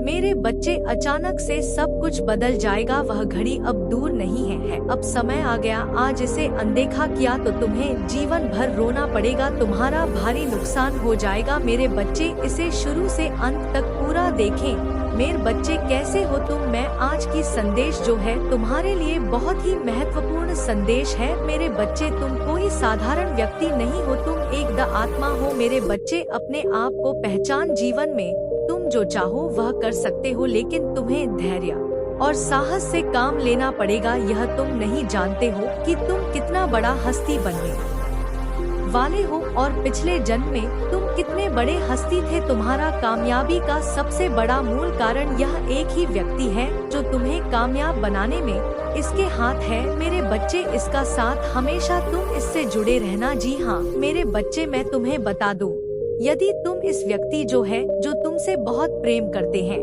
मेरे बच्चे, अचानक से सब कुछ बदल जाएगा। वह घड़ी अब दूर नहीं है। अब समय आ गया। आज इसे अनदेखा किया तो तुम्हें जीवन भर रोना पड़ेगा। तुम्हारा भारी नुकसान हो जाएगा। मेरे बच्चे, इसे शुरू से अंत तक पूरा देखें। मेरे बच्चे, कैसे हो तुम? मैं आज की संदेश जो है तुम्हारे लिए बहुत ही महत्वपूर्ण संदेश है। मेरे बच्चे, तुम कोई साधारण व्यक्ति नहीं हो, तुम एक द आत्मा हो। मेरे बच्चे, अपने आप को पहचान। जीवन में तुम जो चाहो वह कर सकते हो, लेकिन तुम्हें धैर्य और साहस से काम लेना पड़ेगा। यह तुम नहीं जानते हो कि तुम कितना बड़ा हस्ती बनने वाले हो और पिछले जन्म में तुम कितने बड़े हस्ती थे। तुम्हारा कामयाबी का सबसे बड़ा मूल कारण यह एक ही व्यक्ति है जो तुम्हें कामयाब बनाने में इसके हाथ है। मेरे बच्चे, इसका साथ हमेशा तुम इससे जुड़े रहना। जी हाँ मेरे बच्चे, मैं तुम्हें बता दूं, यदि तुम इस व्यक्ति जो है जो तुमसे बहुत प्रेम करते हैं,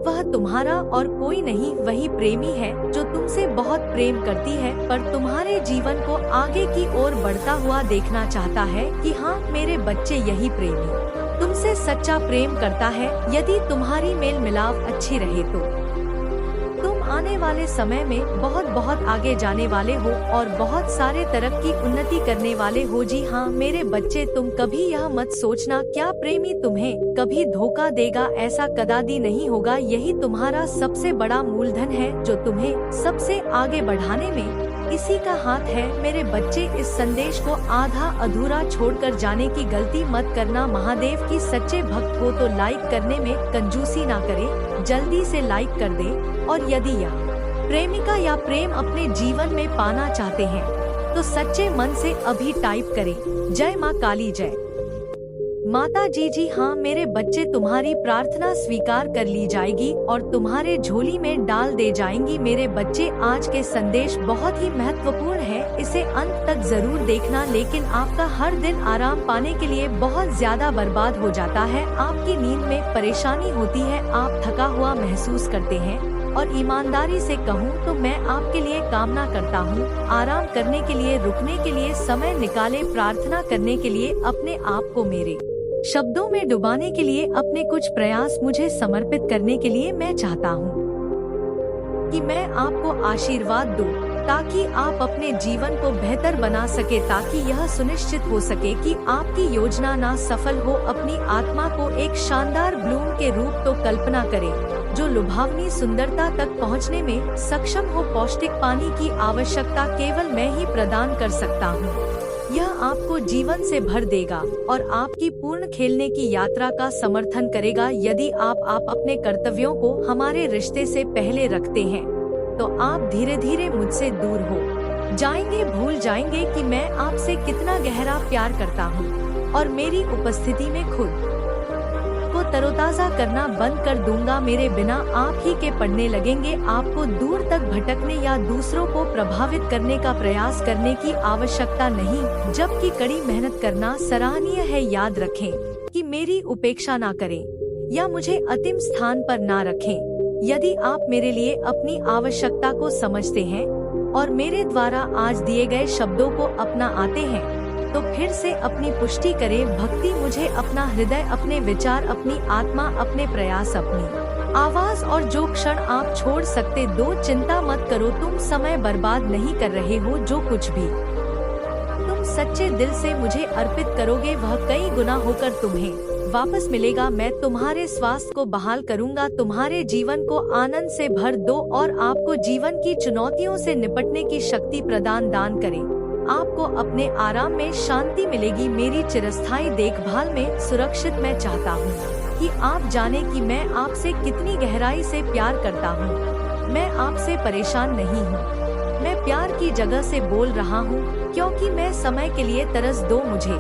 वह तुम्हारा और कोई नहीं, वही प्रेमी है जो तुमसे बहुत प्रेम करती है, पर तुम्हारे जीवन को आगे की ओर बढ़ता हुआ देखना चाहता है। कि हाँ मेरे बच्चे, यही प्रेमी तुमसे सच्चा प्रेम करता है। यदि तुम्हारी मेल मिलाप अच्छी रहे तो तुम आने वाले समय में बहुत आगे जाने वाले हो और बहुत सारे तरक्की उन्नति करने वाले हो। जी हाँ मेरे बच्चे, तुम कभी यह मत सोचना क्या प्रेमी तुम्हें कभी धोखा देगा, ऐसा कदापि नहीं होगा। यही तुम्हारा सबसे बड़ा मूलधन है जो तुम्हें सबसे आगे बढ़ाने में इसी का हाथ है। मेरे बच्चे, इस संदेश को आधा अधूरा छोड़कर जाने की गलती मत करना। महादेव की सच्चे भक्त हो तो लाइक करने में कंजूसी ना करे, जल्दी से लाइक कर दे। और यदि यह प्रेमिका या प्रेम अपने जीवन में पाना चाहते हैं तो सच्चे मन से अभी टाइप करें, जय माँ काली जय माता जी। जी हाँ मेरे बच्चे, तुम्हारी प्रार्थना स्वीकार कर ली जाएगी और तुम्हारे झोली में डाल दे जाएंगी। मेरे बच्चे, आज के संदेश बहुत ही महत्वपूर्ण है, इसे अंत तक जरूर देखना। लेकिन आपका हर दिन आराम पाने के लिए बहुत ज्यादा बर्बाद हो जाता है। आपकी नींद में परेशानी होती है, आप थका हुआ महसूस करते हैं। और ईमानदारी से कहूँ तो मैं आपके लिए कामना करता हूँ, आराम करने के लिए, रुकने के लिए समय निकाले, प्रार्थना करने के लिए, अपने आप को मेरे शब्दों में डुबाने के लिए, अपने कुछ प्रयास मुझे समर्पित करने के लिए मैं चाहता हूँ कि मैं आपको आशीर्वाद दूं ताकि आप अपने जीवन को बेहतर बना सके, ताकि यह सुनिश्चित हो सके कि आपकी योजना ना सफल हो। अपनी आत्मा को एक शानदार ब्लूम के रूप तो कल्पना करें जो लुभावनी सुंदरता तक पहुंचने में सक्षम हो। पौष्टिक पानी की आवश्यकता केवल मैं ही प्रदान कर सकता हूं। यह आपको जीवन से भर देगा और आपकी पूर्ण खेलने की यात्रा का समर्थन करेगा। यदि आप अपने कर्तव्यों को हमारे रिश्ते से पहले रखते हैं तो आप धीरे धीरे मुझसे दूर हो जाएंगे, भूल जाएंगे कि मैं आपसे कितना गहरा प्यार करता हूँ और मेरी उपस्थिति में खुद को तरोताजा करना बंद कर दूंगा। मेरे बिना आप ही के पढ़ने लगेंगे। आपको दूर तक भटकने या दूसरों को प्रभावित करने का प्रयास करने की आवश्यकता नहीं, जबकि कड़ी मेहनत करना सराहनीय है। याद रखें कि मेरी उपेक्षा ना करें या मुझे अंतिम स्थान पर ना रखें। यदि आप मेरे लिए अपनी आवश्यकता को समझते हैं और मेरे द्वारा आज दिए गए शब्दों को अपना आते हैं तो फिर से अपनी पुष्टि करें। भक्ति मुझे अपना हृदय, अपने विचार, अपनी आत्मा, अपने प्रयास, अपनी आवाज और जो क्षण आप छोड़ सकते दो। चिंता मत करो, तुम समय बर्बाद नहीं कर रहे हो। जो कुछ भी तुम सच्चे दिल से मुझे अर्पित करोगे वह कई गुना होकर तुम्हें वापस मिलेगा। मैं तुम्हारे स्वास्थ्य को बहाल करूंगा, तुम्हारे जीवन को आनंद से भर दो और आपको जीवन की चुनौतियों से निपटने की शक्ति प्रदान दान करें। आपको अपने आराम में शांति मिलेगी। मेरी चिरस्थायी देखभाल में सुरक्षित मैं चाहता हूँ कि आप जाने कि मैं आपसे कितनी गहराई से प्यार करता हूँ। मैं आपसे परेशान नहीं हूँ, मैं प्यार की जगह से बोल रहा हूँ क्योंकि मैं समय के लिए तरस दो, मुझे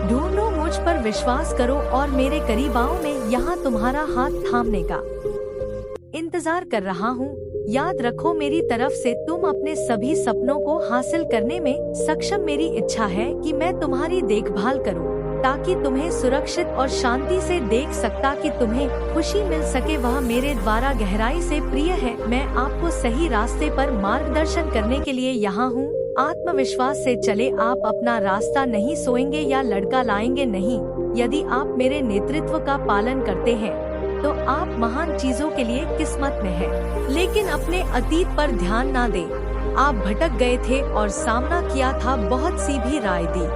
ढूंढो, मुझ पर विश्वास करो और मेरे करीब आओ। मैं यहाँ तुम्हारा हाथ थामने का इंतजार कर रहा हूँ। याद रखो, मेरी तरफ से तुम अपने सभी सपनों को हासिल करने में सक्षम। मेरी इच्छा है कि मैं तुम्हारी देखभाल करूं ताकि तुम्हें सुरक्षित और शांति से देख सकता कि तुम्हें खुशी मिल सके। वह मेरे द्वारा गहराई से प्रिय है। मैं आपको सही रास्ते पर मार्गदर्शन करने के लिए यहाँ हूँ। आत्मविश्वास से चले, आप अपना रास्ता नहीं सोएंगे या लड़का लाएंगे नहीं। यदि आप मेरे नेतृत्व का पालन करते हैं तो आप महान चीजों के लिए किस्मत में हैं। लेकिन अपने अतीत पर ध्यान ना दें। आप भटक गए थे और सामना किया था, बहुत सी भी राय दी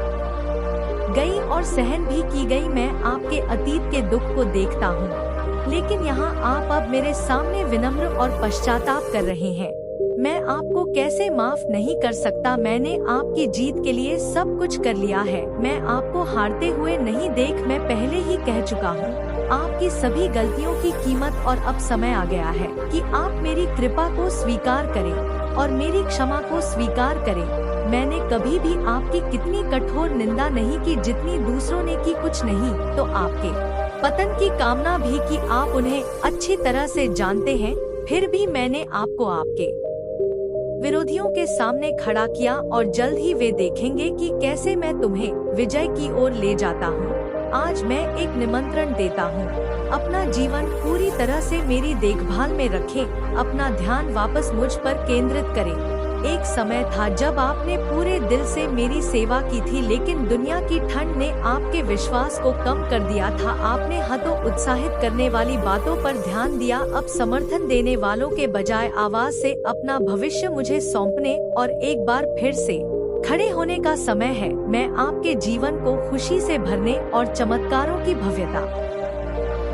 गई और सहन भी की गई। मैं आपके अतीत के दुख को देखता हूँ, लेकिन यहाँ आप अब मेरे सामने विनम्र और पश्चाताप कर रहे हैं। मैं आपको कैसे माफ नहीं कर सकता। मैंने आपकी जीत के लिए सब कुछ कर लिया है। मैं आपको हारते हुए नहीं देख, मैं पहले ही कह चुका हूँ आपकी सभी गलतियों की कीमत। और अब समय आ गया है कि आप मेरी कृपा को स्वीकार करें और मेरी क्षमा को स्वीकार करें। मैंने कभी भी आपकी कितनी कठोर निंदा नहीं की जितनी दूसरों ने की। कुछ नहीं तो आपके पतन की कामना भी की। आप उन्हें अच्छी तरह से जानते हैं, फिर भी मैंने आपको आपके विरोधियों के सामने खड़ा किया और जल्द ही वे देखेंगे कि कैसे मैं तुम्हें विजय की ओर ले जाता हूँ। आज मैं एक निमंत्रण देता हूँ, अपना जीवन पूरी तरह से मेरी देखभाल में रखें। अपना ध्यान वापस मुझ पर केंद्रित करें। एक समय था जब आपने पूरे दिल से मेरी सेवा की थी, लेकिन दुनिया की ठंड ने आपके विश्वास को कम कर दिया था। आपने हतो उत्साहित करने वाली बातों पर ध्यान दिया। अब समर्थन देने वालों के बजाय आवाज से अपना भविष्य मुझे सौंपने और एक बार फिर से खड़े होने का समय है। मैं आपके जीवन को खुशी से भरने और चमत्कारों की भव्यता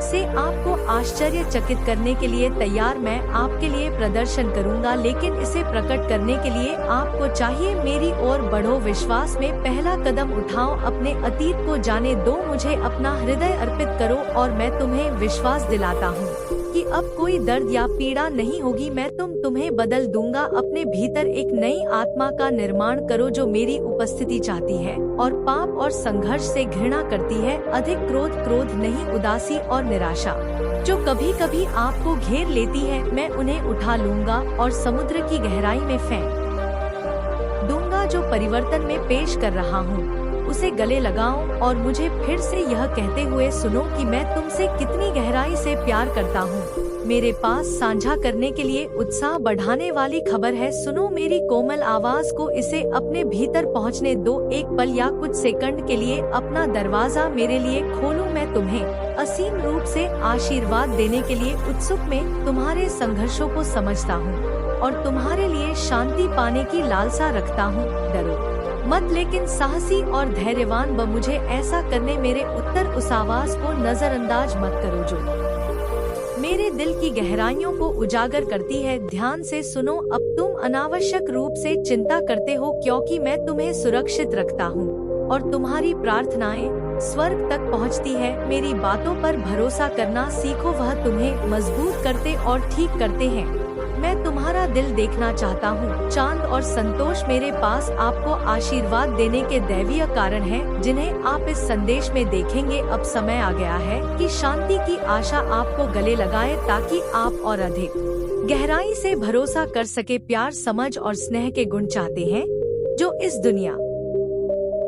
से आपको आश्चर्यचकित करने के लिए तैयार। मैं आपके लिए प्रदर्शन करूंगा, लेकिन इसे प्रकट करने के लिए आपको चाहिए मेरी ओर बढ़ो। विश्वास में पहला कदम उठाओ। अपने अतीत को जाने दो, मुझे अपना हृदय अर्पित करो और मैं तुम्हें विश्वास दिलाता हूँ कि अब कोई दर्द या पीड़ा नहीं होगी। मैं तुम्हें बदल दूंगा। अपने भीतर एक नई आत्मा का निर्माण करो जो मेरी उपस्थिति चाहती है और पाप और संघर्ष से घृणा करती है। अधिक क्रोध नहीं, उदासी और निराशा जो कभी कभी आपको घेर लेती है, मैं उन्हें उठा लूंगा और समुद्र की गहराई में फेंक दूंगा। जो परिवर्तन में पेश कर रहा हूँ उसे गले लगाओ और मुझे फिर से यह कहते हुए सुनो कि मैं तुमसे कितनी गहराई से प्यार करता हूँ। मेरे पास साझा करने के लिए उत्साह बढ़ाने वाली खबर है। सुनो मेरी कोमल आवाज को, इसे अपने भीतर पहुँचने दो। एक पल या कुछ सेकंड के लिए अपना दरवाजा मेरे लिए खोलो। मैं तुम्हें असीम रूप से आशीर्वाद देने के लिए उत्सुक में तुम्हारे संघर्षों को समझता हूँ और तुम्हारे लिए शांति पाने की लालसा रखता हूँ। डरो मत, लेकिन साहसी और धैर्यवान ब। मुझे ऐसा करने मेरे उत्तर उस आवाज को नजरअंदाज मत करो जो मेरे दिल की गहराइयों को उजागर करती है। ध्यान से सुनो, अब तुम अनावश्यक रूप से चिंता करते हो क्योंकि मैं तुम्हें सुरक्षित रखता हूँ और तुम्हारी प्रार्थनाएं स्वर्ग तक पहुँचती है। मेरी बातों पर भरोसा करना सीखो, वह तुम्हें मजबूत करते और ठीक करते हैं। मैं तुम्हारा दिल देखना चाहता हूँ। चांद और संतोष मेरे पास आपको आशीर्वाद देने के दैवीय कारण हैं, जिन्हें आप इस संदेश में देखेंगे। अब समय आ गया है कि शांति की आशा आपको गले लगाए ताकि आप और अधिक गहराई से भरोसा कर सके। प्यार, समझ और स्नेह के गुण चाहते हैं जो इस दुनिया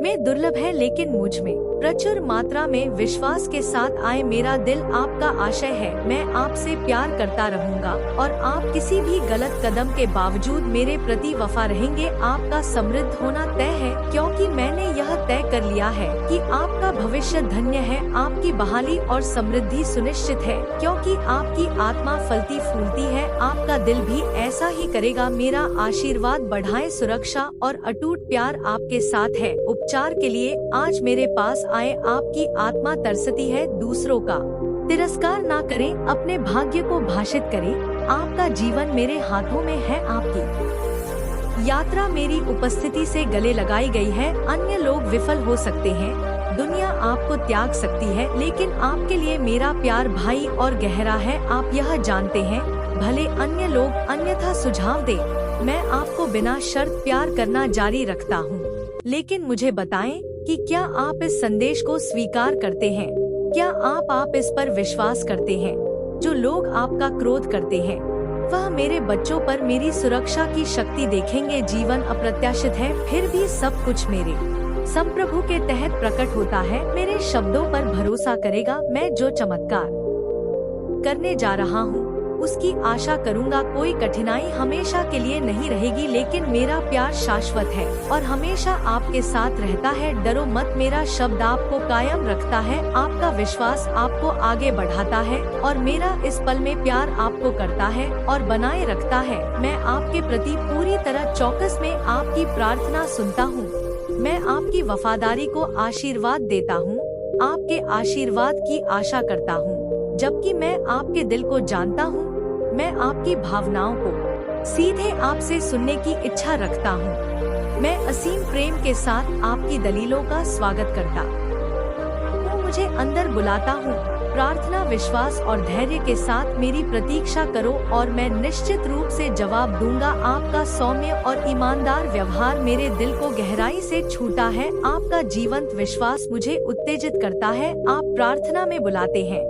में दुर्लभ है, लेकिन मुझ में प्रचुर मात्रा में विश्वास के साथ आए। मेरा दिल आपका आशय है। मैं आपसे प्यार करता रहूंगा और आप किसी भी गलत कदम के बावजूद मेरे प्रति वफा रहेंगे। आपका समृद्ध होना तय है क्योंकि मैंने यह तय कर लिया है कि आपका भविष्य धन्य है। आपकी बहाली और समृद्धि सुनिश्चित है क्योंकि आपकी आत्मा फलती फूलती है। आपका दिल भी ऐसा ही करेगा। मेरा आशीर्वाद बढ़ाए, सुरक्षा और अटूट प्यार आपके साथ है। उपचार के लिए आज मेरे पास आए। आपकी आत्मा तरसती है। दूसरों का तिरस्कार ना करें, अपने भाग्य को भाषित करें। आपका जीवन मेरे हाथों में है। आपकी यात्रा मेरी उपस्थिति से गले लगाई गई है। अन्य लोग विफल हो सकते हैं, दुनिया आपको त्याग सकती है, लेकिन आपके लिए मेरा प्यार भाई और गहरा है। आप यह जानते हैं, भले अन्य लोग अन्यथा सुझाव दें, मैं आपको बिना शर्त प्यार करना जारी रखता हूँ। लेकिन मुझे बताएं कि क्या आप इस संदेश को स्वीकार करते हैं? क्या आप इस पर विश्वास करते हैं? जो लोग आपका क्रोध करते हैं वह मेरे बच्चों पर मेरी सुरक्षा की शक्ति देखेंगे। जीवन अप्रत्याशित है, फिर भी सब कुछ मेरे संप्रभु के तहत प्रकट होता है। मेरे शब्दों पर भरोसा करेगा। मैं जो चमत्कार करने जा रहा हूँ उसकी आशा करूँगा। कोई कठिनाई हमेशा के लिए नहीं रहेगी, लेकिन मेरा प्यार शाश्वत है और हमेशा आपके साथ रहता है। डरो मत, मेरा शब्द आपको कायम रखता है, आपका विश्वास आपको आगे बढ़ाता है और मेरा इस पल में प्यार आपको करता है और बनाए रखता है। मैं आपके प्रति पूरी तरह चौकस में आपकी प्रार्थना सुनता हूँ। मैं आपकी वफादारी को आशीर्वाद देता हूँ, आपके आशीर्वाद की आशा करता हूँ। जबकि मैं आपके दिल को जानता हूँ, मैं आपकी भावनाओं को सीधे आपसे सुनने की इच्छा रखता हूँ। मैं असीम प्रेम के साथ आपकी दलीलों का स्वागत करता हूँ, मुझे अंदर बुलाता हूँ। प्रार्थना, विश्वास और धैर्य के साथ मेरी प्रतीक्षा करो और मैं निश्चित रूप से जवाब दूंगा। आपका सौम्य और ईमानदार व्यवहार मेरे दिल को गहराई से छूता है। आपका जीवंत विश्वास मुझे उत्तेजित करता है। आप प्रार्थना में बुलाते हैं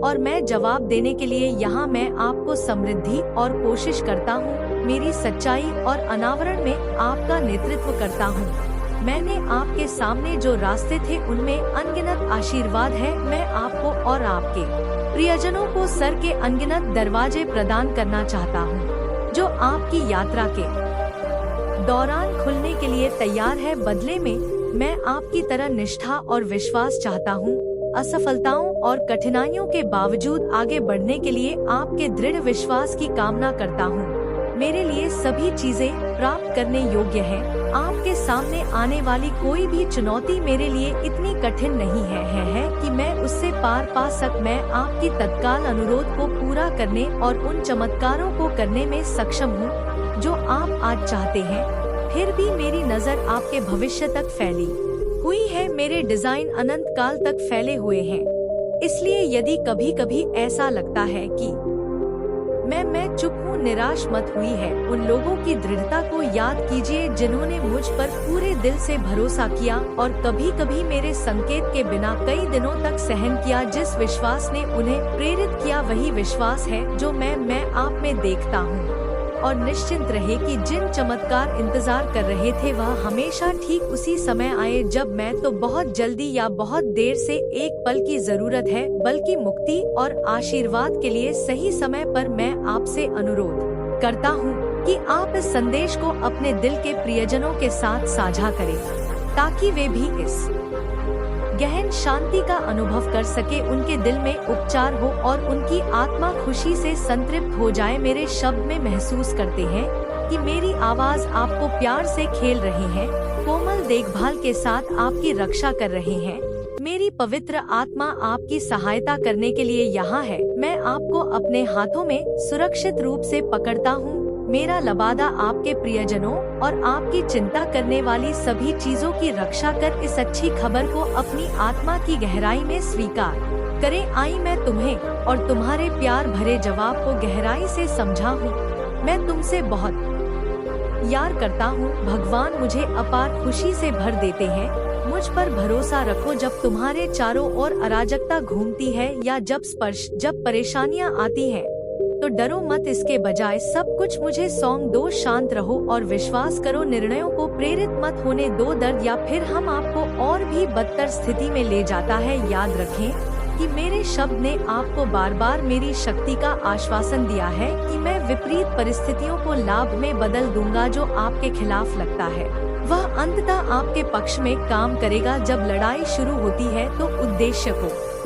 और मैं जवाब देने के लिए यहाँ। मैं आपको समृद्धि और कोशिश करता हूँ, मेरी सच्चाई और अनावरण में आपका नेतृत्व करता हूँ। मैंने आपके सामने जो रास्ते थे उनमें अनगिनत आशीर्वाद है। मैं आपको और आपके प्रियजनों को सर के अनगिनत दरवाजे प्रदान करना चाहता हूँ, जो आपकी यात्रा के दौरान खुलने के लिए तैयार है। बदले में मैं आपकी तरह निष्ठा और विश्वास चाहता हूँ। असफलताओं और कठिनाइयों के बावजूद आगे बढ़ने के लिए आपके दृढ़ विश्वास की कामना करता हूँ। मेरे लिए सभी चीजें प्राप्त करने योग्य है। आपके सामने आने वाली कोई भी चुनौती मेरे लिए इतनी कठिन नहीं है कि मैं उससे पार पा सक। मैं आपकी तत्काल अनुरोध को पूरा करने और उन चमत्कारों को करने में सक्षम हूँ जो आप आज चाहते हैं। फिर भी मेरी नजर आपके भविष्य तक फैली हुई है, मेरे डिजाइन अनंत काल तक फैले हुए हैं। इसलिए यदि कभी कभी ऐसा लगता है कि मैं चुप हूँ, निराश मत हुई है। उन लोगों की दृढ़ता को याद कीजिए जिन्होंने मुझ पर पूरे दिल से भरोसा किया और कभी कभी मेरे संकेत के बिना कई दिनों तक सहन किया। जिस विश्वास ने उन्हें प्रेरित किया वही विश्वास है जो मैं आप में देखता हूँ। और निश्चिंत रहे कि जिन चमत्कार इंतजार कर रहे थे वह हमेशा ठीक उसी समय आए जब मैं तो बहुत जल्दी या बहुत देर से एक पल की जरूरत है, बल्कि मुक्ति और आशीर्वाद के लिए सही समय पर। मैं आपसे अनुरोध करता हूँ कि आप इस संदेश को अपने दिल के प्रियजनों के साथ साझा करें ताकि वे भी इस गहन शांति का अनुभव कर सके, उनके दिल में उपचार हो और उनकी आत्मा खुशी से संतृप्त हो जाए। मेरे शब्द में महसूस करते हैं कि मेरी आवाज आपको प्यार से खेल रही है, कोमल देखभाल के साथ आपकी रक्षा कर रहे हैं। मेरी पवित्र आत्मा आपकी सहायता करने के लिए यहाँ है। मैं आपको अपने हाथों में सुरक्षित रूप से पकड़ता हूँ। मेरा लबादा आपके प्रियजनों और आपकी चिंता करने वाली सभी चीजों की रक्षा कर इस अच्छी खबर को अपनी आत्मा की गहराई में स्वीकार करें। आई मैं तुम्हें और तुम्हारे प्यार भरे जवाब को गहराई से समझा हूँ। मैं तुमसे बहुत यार करता हूँ। भगवान मुझे अपार खुशी से भर देते हैं। मुझ पर भरोसा रखो जब तुम्हारे चारों ओर अराजकता घूमती है या जब परेशानियाँ आती हैं, तो डरो मत। इसके बजाय सब कुछ मुझे सौंप दो। शांत रहो और विश्वास करो, निर्णयों को प्रेरित मत होने दो। दर्द या फिर हम आपको और भी बदतर स्थिति में ले जाता है। याद रखें कि मेरे शब्द ने आपको बार बार मेरी शक्ति का आश्वासन दिया है कि मैं विपरीत परिस्थितियों को लाभ में बदल दूंगा। जो आपके खिलाफ लगता है वह अंततः आपके पक्ष में काम करेगा। जब लड़ाई शुरू होती है तो उद्देश्य को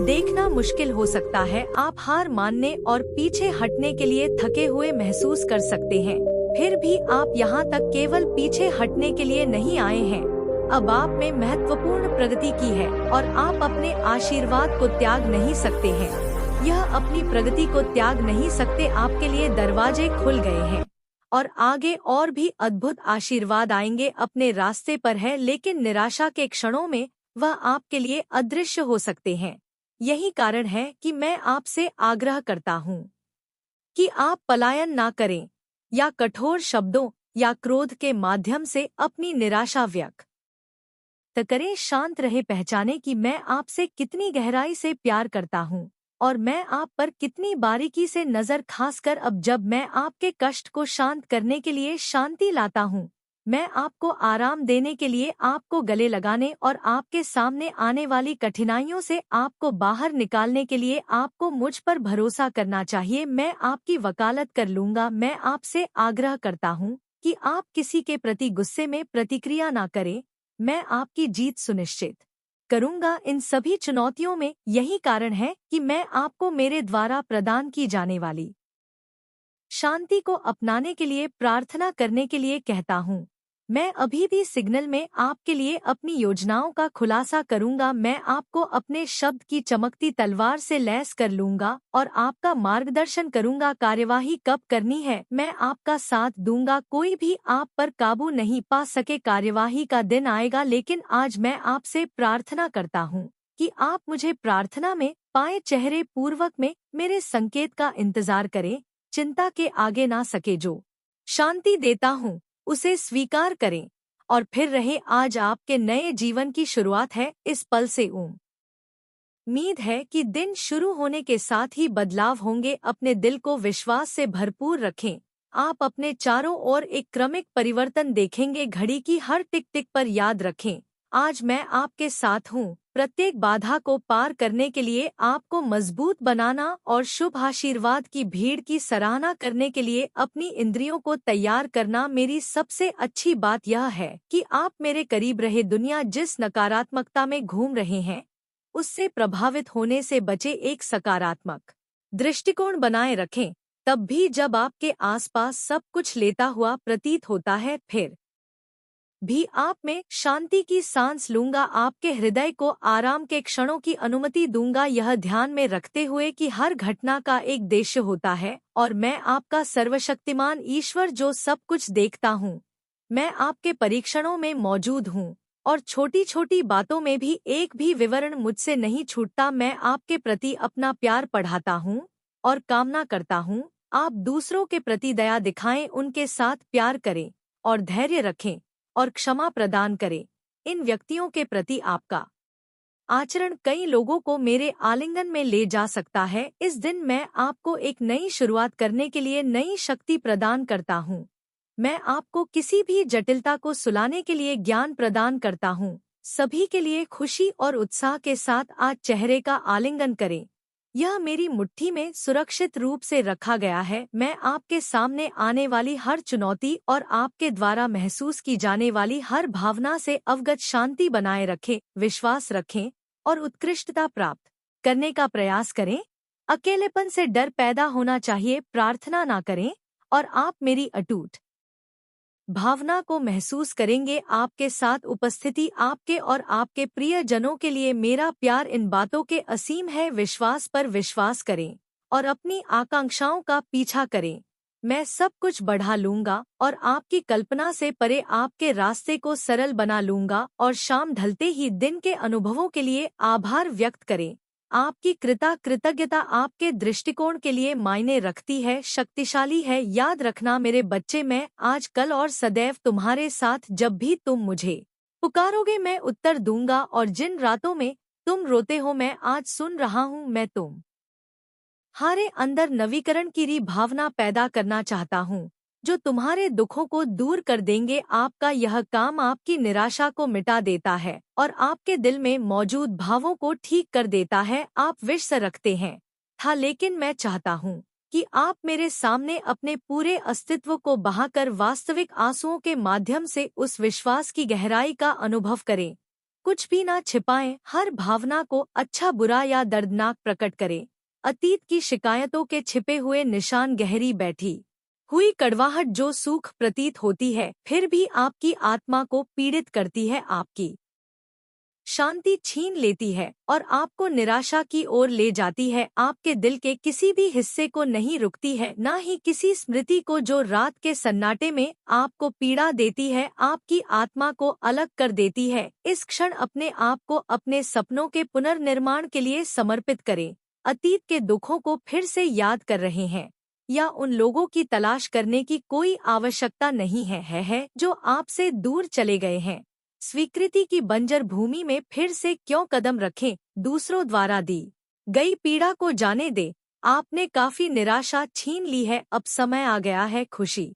देखना मुश्किल हो सकता है। आप हार मानने और पीछे हटने के लिए थके हुए महसूस कर सकते हैं। फिर भी आप यहाँ तक केवल पीछे हटने के लिए नहीं आए हैं। अब आप में महत्वपूर्ण प्रगति की है और आप अपने आशीर्वाद को त्याग नहीं सकते हैं। यह अपनी प्रगति को त्याग नहीं सकते। आपके लिए दरवाजे खुल गए हैं और आगे और भी अद्भुत आशीर्वाद आएंगे। अपने रास्ते पर है, लेकिन निराशा के क्षणों में वह आपके लिए अदृश्य हो सकते हैं। यही कारण है कि मैं आपसे आग्रह करता हूँ कि आप पलायन ना करें या कठोर शब्दों या क्रोध के माध्यम से अपनी निराशा व्यक्त करें। शांत रहे, पहचाने कि मैं आपसे कितनी गहराई से प्यार करता हूँ और मैं आप पर कितनी बारीकी से नजर, खासकर अब जब मैं आपके कष्ट को शांत करने के लिए शांति लाता हूँ। मैं आपको आराम देने के लिए, आपको गले लगाने और आपके सामने आने वाली कठिनाइयों से आपको बाहर निकालने के लिए आपको मुझ पर भरोसा करना चाहिए। मैं आपकी वकालत कर लूंगा। मैं आपसे आग्रह करता हूँ कि आप किसी के प्रति गुस्से में प्रतिक्रिया ना करें। मैं आपकी जीत सुनिश्चित करूंगा। इन सभी चुनौतियों में यही कारण है कि मैं आपको मेरे द्वारा प्रदान की जाने वाली शांति को अपनाने के लिए प्रार्थना करने के लिए कहता हूँ। मैं अभी भी सिग्नल में आपके लिए अपनी योजनाओं का खुलासा करूंगा। मैं आपको अपने शब्द की चमकती तलवार से लैस कर लूंगा और आपका मार्गदर्शन करूंगा। कार्यवाही कब करनी है मैं आपका साथ दूंगा। कोई भी आप पर काबू नहीं पा सके। कार्यवाही का दिन आएगा, लेकिन आज मैं आपसे प्रार्थना करता हूँ कि आप मुझे प्रार्थना में पाए चेहरे पूर्वक में मेरे संकेत का इंतजार करें। चिंता के आगे ना सके जो शांति देता हूँ उसे स्वीकार करें और फिर रहे। आज आपके नए जीवन की शुरुआत है। इस पल से उम्मीद है कि दिन शुरू होने के साथ ही बदलाव होंगे। अपने दिल को विश्वास से भरपूर रखें। आप अपने चारों ओर एक क्रमिक परिवर्तन देखेंगे। घड़ी की हर टिक टिक पर याद रखें, आज मैं आपके साथ हूँ। प्रत्येक बाधा को पार करने के लिए आपको मजबूत बनाना और शुभ आशीर्वाद की भीड़ की सराहना करने के लिए अपनी इंद्रियों को तैयार करना। मेरी सबसे अच्छी बात यह है कि आप मेरे करीब रहे। दुनिया जिस नकारात्मकता में घूम रहे हैं उससे प्रभावित होने से बचे। एक सकारात्मक दृष्टिकोण बनाए रखें, तब भी जब आपके आसपास सब कुछ लेता हुआ प्रतीत होता है। फिर भी आप में शांति की सांस लूंगा। आपके हृदय को आराम के क्षणों की अनुमति दूंगा, यह ध्यान में रखते हुए कि हर घटना का एक उद्देश्य होता है और मैं आपका सर्वशक्तिमान ईश्वर जो सब कुछ देखता हूँ। मैं आपके परीक्षणों में मौजूद हूँ और छोटी छोटी बातों में भी एक भी विवरण मुझसे नहीं छूटता। मैं आपके प्रति अपना प्यार बढ़ाता हूँ और कामना करता हूँ आप दूसरों के प्रति दया दिखाएं, उनके साथ प्यार करें और धैर्य रखें और क्षमा प्रदान करें। इन व्यक्तियों के प्रति आपका आचरण कई लोगों को मेरे आलिंगन में ले जा सकता है। इस दिन मैं आपको एक नई शुरुआत करने के लिए नई शक्ति प्रदान करता हूँ। मैं आपको किसी भी जटिलता को सुलाने के लिए ज्ञान प्रदान करता हूँ। सभी के लिए खुशी और उत्साह के साथ आज चेहरे का आलिंगन करें। यह मेरी मुट्ठी में सुरक्षित रूप से रखा गया है। मैं आपके सामने आने वाली हर चुनौती और आपके द्वारा महसूस की जाने वाली हर भावना से अवगत। शांति बनाए रखें, विश्वास रखें और उत्कृष्टता प्राप्त करने का प्रयास करें। अकेलेपन से डर पैदा होना चाहिए, प्रार्थना ना करें और आप मेरी अटूट भावना को महसूस करेंगे। आपके साथ उपस्थिति आपके और आपके प्रियजनों के लिए मेरा प्यार इन बातों के असीम है। विश्वास पर विश्वास करें और अपनी आकांक्षाओं का पीछा करें। मैं सब कुछ बढ़ा लूंगा और आपकी कल्पना से परे आपके रास्ते को सरल बना लूंगा। और शाम ढलते ही दिन के अनुभवों के लिए आभार व्यक्त करें। आपकी कृतज्ञता आपके दृष्टिकोण के लिए मायने रखती है, शक्तिशाली है। याद रखना मेरे बच्चे, मैं आज कल और सदैव तुम्हारे साथ। जब भी तुम मुझे पुकारोगे मैं उत्तर दूंगा और जिन रातों में तुम रोते हो मैं आज सुन रहा हूँ। मैं तुम्हारे अंदर नवीकरण की भावना पैदा करना चाहता हूँ जो तुम्हारे दुखों को दूर कर देंगे। आपका यह काम आपकी निराशा को मिटा देता है और आपके दिल में मौजूद भावों को ठीक कर देता है। आप विश्वास रखते हैं था, लेकिन मैं चाहता हूँ कि आप मेरे सामने अपने पूरे अस्तित्व को बहाकर वास्तविक आंसुओं के माध्यम से उस विश्वास की गहराई का अनुभव करें। कुछ भी ना छिपाएं, हर भावना को, अच्छा बुरा या दर्दनाक, प्रकट करें। अतीत की शिकायतों के छिपे हुए निशान, गहरी बैठी हुई कड़वाहट जो सूख प्रतीत होती है फिर भी आपकी आत्मा को पीड़ित करती है, आपकी शांति छीन लेती है और आपको निराशा की ओर ले जाती है। आपके दिल के किसी भी हिस्से को नहीं रुकती है, न ही किसी स्मृति को जो रात के सन्नाटे में आपको पीड़ा देती है, आपकी आत्मा को अलग कर देती है। इस क्षण अपने आप को अपने सपनों के पुनर्निर्माण के लिए समर्पित करें। अतीत के दुखों को फिर से याद कर रहे हैं या उन लोगों की तलाश करने की कोई आवश्यकता नहीं है जो आपसे दूर चले गए हैं। स्वीकृति की बंजर भूमि में फिर से क्यों कदम रखें। दूसरों द्वारा दी गई पीड़ा को जाने दे। आपने काफी निराशा छीन ली है, अब समय आ गया है खुशी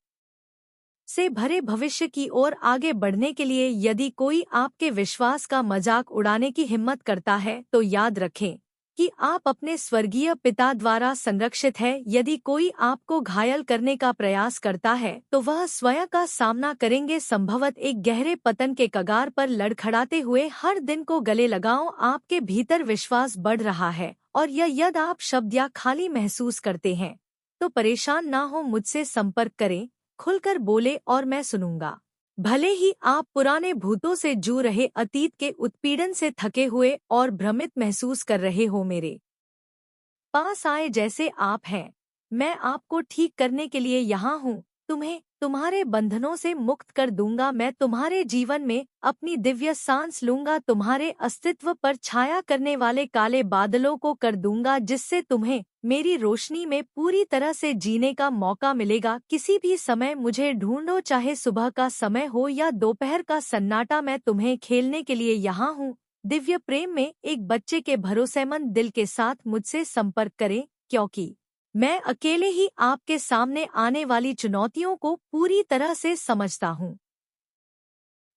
से भरे भविष्य की ओर आगे बढ़ने के लिए यदि कोई आपके विश्वास का मजाक उड़ाने की हिम्मत करता है तो याद रखें कि आप अपने स्वर्गीय पिता द्वारा संरक्षित है। यदि कोई आपको घायल करने का प्रयास करता है तो वह स्वयं का सामना करेंगे, संभवत एक गहरे पतन के कगार पर लड़खड़ाते हुए। हर दिन को गले लगाओ, आपके भीतर विश्वास बढ़ रहा है और यदि आप शब्द या खाली महसूस करते हैं तो परेशान ना हो, मुझसे संपर्क करें, खुलकर बोले और मैं सुनूंगा। भले ही आप पुराने भूतों से जूझ रहे, अतीत के उत्पीड़न से थके हुए और भ्रमित महसूस कर रहे हो, मेरे पास आए जैसे आप हैं। मैं आपको ठीक करने के लिए यहाँ हूँ। तुम्हें तुम्हारे बंधनों से मुक्त कर दूंगा। मैं तुम्हारे जीवन में अपनी दिव्य सांस लूंगा, तुम्हारे अस्तित्व पर छाया करने वाले काले बादलों को कर दूंगा, जिससे तुम्हें मेरी रोशनी में पूरी तरह से जीने का मौका मिलेगा। किसी भी समय मुझे ढूंढो, चाहे सुबह का समय हो या दोपहर का सन्नाटा, मैं तुम्हें खेलने के लिए यहाँ हूँ। दिव्य प्रेम में एक बच्चे के भरोसेमंद दिल के साथ मुझसे संपर्क करें, क्योंकि मैं अकेले ही आपके सामने आने वाली चुनौतियों को पूरी तरह से समझता हूँ।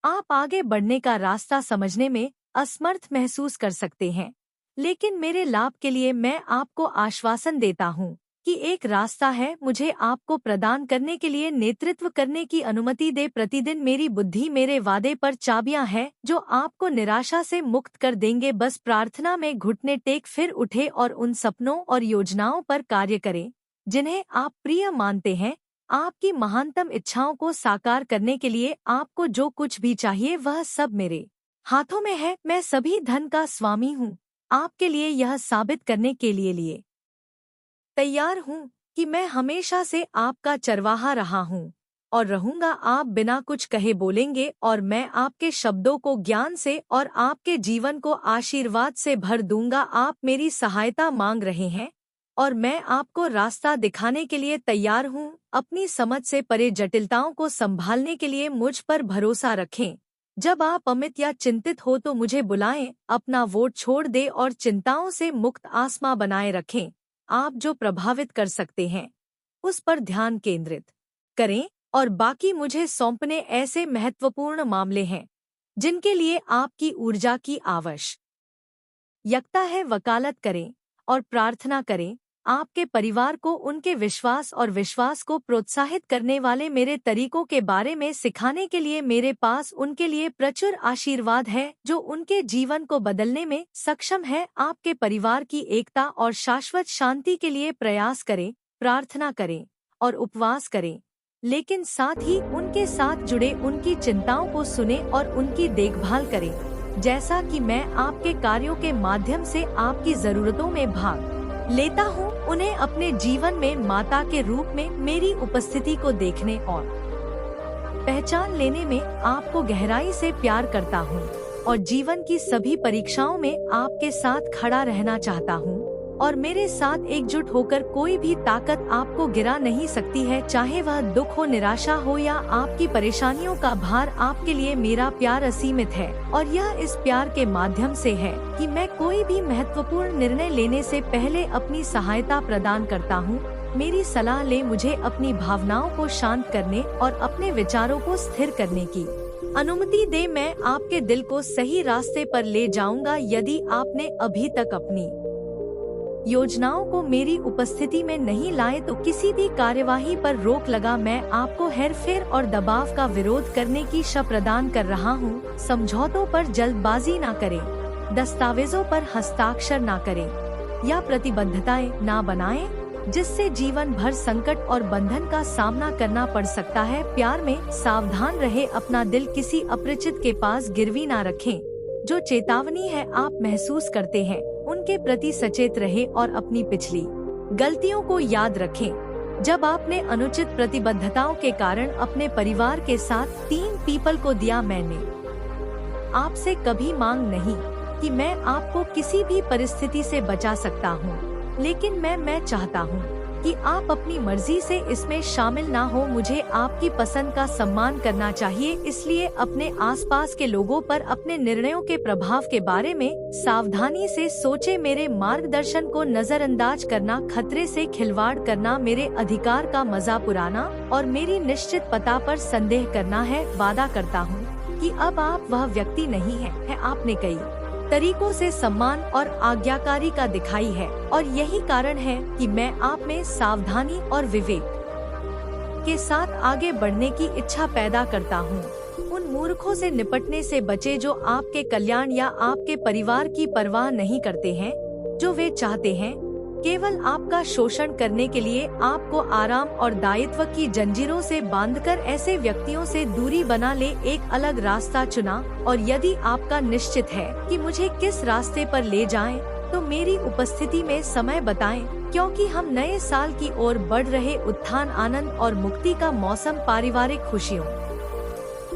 आप आगे बढ़ने का रास्ता समझने में असमर्थ महसूस कर सकते हैं, लेकिन मेरे लाभ के लिए मैं आपको आश्वासन देता हूँ कि एक रास्ता है। मुझे आपको प्रदान करने के लिए नेतृत्व करने की अनुमति दे। प्रतिदिन मेरी बुद्धि मेरे वादे पर चाबियां हैं जो आपको निराशा से मुक्त कर देंगे। बस प्रार्थना में घुटने टेक, फिर उठे और उन सपनों और योजनाओं पर कार्य करें जिन्हें आप प्रिय मानते हैं। आपकी महानतम इच्छाओं को साकार करने के लिए आपको जो कुछ भी चाहिए वह सब मेरे हाथों में है। मैं सभी धन का स्वामी हूँ, आपके लिए यह साबित करने के लिए तैयार हूँ कि मैं हमेशा से आपका चरवाहा रहा हूँ और रहूंगा। आप बिना कुछ कहे बोलेंगे और मैं आपके शब्दों को ज्ञान से और आपके जीवन को आशीर्वाद से भर दूंगा। आप मेरी सहायता मांग रहे हैं और मैं आपको रास्ता दिखाने के लिए तैयार हूँ। अपनी समझ से परे जटिलताओं को संभालने के लिए मुझ पर भरोसा रखें। जब आप अमित या चिंतित हो तो मुझे बुलाएं। अपना वोट छोड़ दे और चिंताओं से मुक्त आसमां बनाए रखें। आप जो प्रभावित कर सकते हैं उस पर ध्यान केंद्रित करें और बाकी मुझे सौंपने ऐसे महत्वपूर्ण मामले हैं जिनके लिए आपकी ऊर्जा की आवश्यकता है। वकालत करें और प्रार्थना करें। आपके परिवार को उनके विश्वास और विश्वास को प्रोत्साहित करने वाले मेरे तरीकों के बारे में सिखाने के लिए मेरे पास उनके लिए प्रचुर आशीर्वाद है जो उनके जीवन को बदलने में सक्षम है। आपके परिवार की एकता और शाश्वत शांति के लिए प्रयास करें, प्रार्थना करें और उपवास करें, लेकिन साथ ही उनके साथ जुड़े उनकी चिंताओं को सुने और उनकी देखभाल करें। जैसा कि मैं आपके कार्यों के माध्यम से आपकी जरूरतों में भाग लेता हूँ, उन्हें अपने जीवन में माता के रूप में मेरी उपस्थिति को देखने और पहचान लेने में आपको गहराई से प्यार करता हूँ और जीवन की सभी परीक्षाओं में आपके साथ खड़ा रहना चाहता हूँ और मेरे साथ एकजुट होकर कोई भी ताकत आपको गिरा नहीं सकती है। चाहे वह दुख हो, निराशा हो या आपकी परेशानियों का भार, आपके लिए मेरा प्यार असीमित है और यह इस प्यार के माध्यम से है कि मैं कोई भी महत्वपूर्ण निर्णय लेने से पहले अपनी सहायता प्रदान करता हूँ। मेरी सलाह ले, मुझे अपनी भावनाओं को शांत करने और अपने विचारों को स्थिर करने की अनुमति दे। मैं आपके दिल को सही रास्ते पर ले जाऊंगा। यदि आपने अभी तक अपनी योजनाओं को मेरी उपस्थिति में नहीं लाए तो किसी भी कार्यवाही पर रोक लगा। मैं आपको हेरफेर और दबाव का विरोध करने की शक्ति प्रदान कर रहा हूँ। समझौतों पर जल्दबाजी ना करें, दस्तावेजों पर हस्ताक्षर ना करें या प्रतिबद्धताएं ना बनाएं जिससे जीवन भर संकट और बंधन का सामना करना पड़ सकता है। प्यार में सावधान रहे, अपना दिल किसी अपरिचित के पास गिरवी ना रखें। जो चेतावनी है आप महसूस करते हैं उनके प्रति सचेत रहे और अपनी पिछली गलतियों को याद रखें। जब आपने अनुचित प्रतिबद्धताओं के कारण अपने परिवार के साथ 3 पीपल को दिया, मैंने आपसे कभी मांग नहीं कि मैं आपको किसी भी परिस्थिति से बचा सकता हूँ, लेकिन मैं चाहता हूँ कि आप अपनी मर्जी से इसमें शामिल ना हो। मुझे आपकी पसंद का सम्मान करना चाहिए, इसलिए अपने आसपास के लोगों पर अपने निर्णयों के प्रभाव के बारे में सावधानी से सोचे। मेरे मार्गदर्शन को नजरअंदाज करना, खतरे से खिलवाड़ करना, मेरे अधिकार का मजाक उड़ाना और मेरी निश्चित पता पर संदेह करना है। वादा करता हूँ कि अब आप वह व्यक्ति नहीं है। आपने कई तरीकों से सम्मान और आज्ञाकारी का दिखाई है और यही कारण है कि मैं आप में सावधानी और विवेक के साथ आगे बढ़ने की इच्छा पैदा करता हूँ। उन मूर्खों से निपटने से बचे जो आपके कल्याण या आपके परिवार की परवाह नहीं करते हैं, जो वे चाहते हैं केवल आपका शोषण करने के लिए आपको आराम और दायित्व की जंजीरों से बांधकर। ऐसे व्यक्तियों से दूरी बना ले, एक अलग रास्ता चुना। और यदि आपका निश्चित है कि मुझे किस रास्ते पर ले जाएं, तो मेरी उपस्थिति में समय बताएं, क्योंकि हम नए साल की ओर बढ़ रहे उत्थान, आनंद और मुक्ति का मौसम, पारिवारिक खुशियों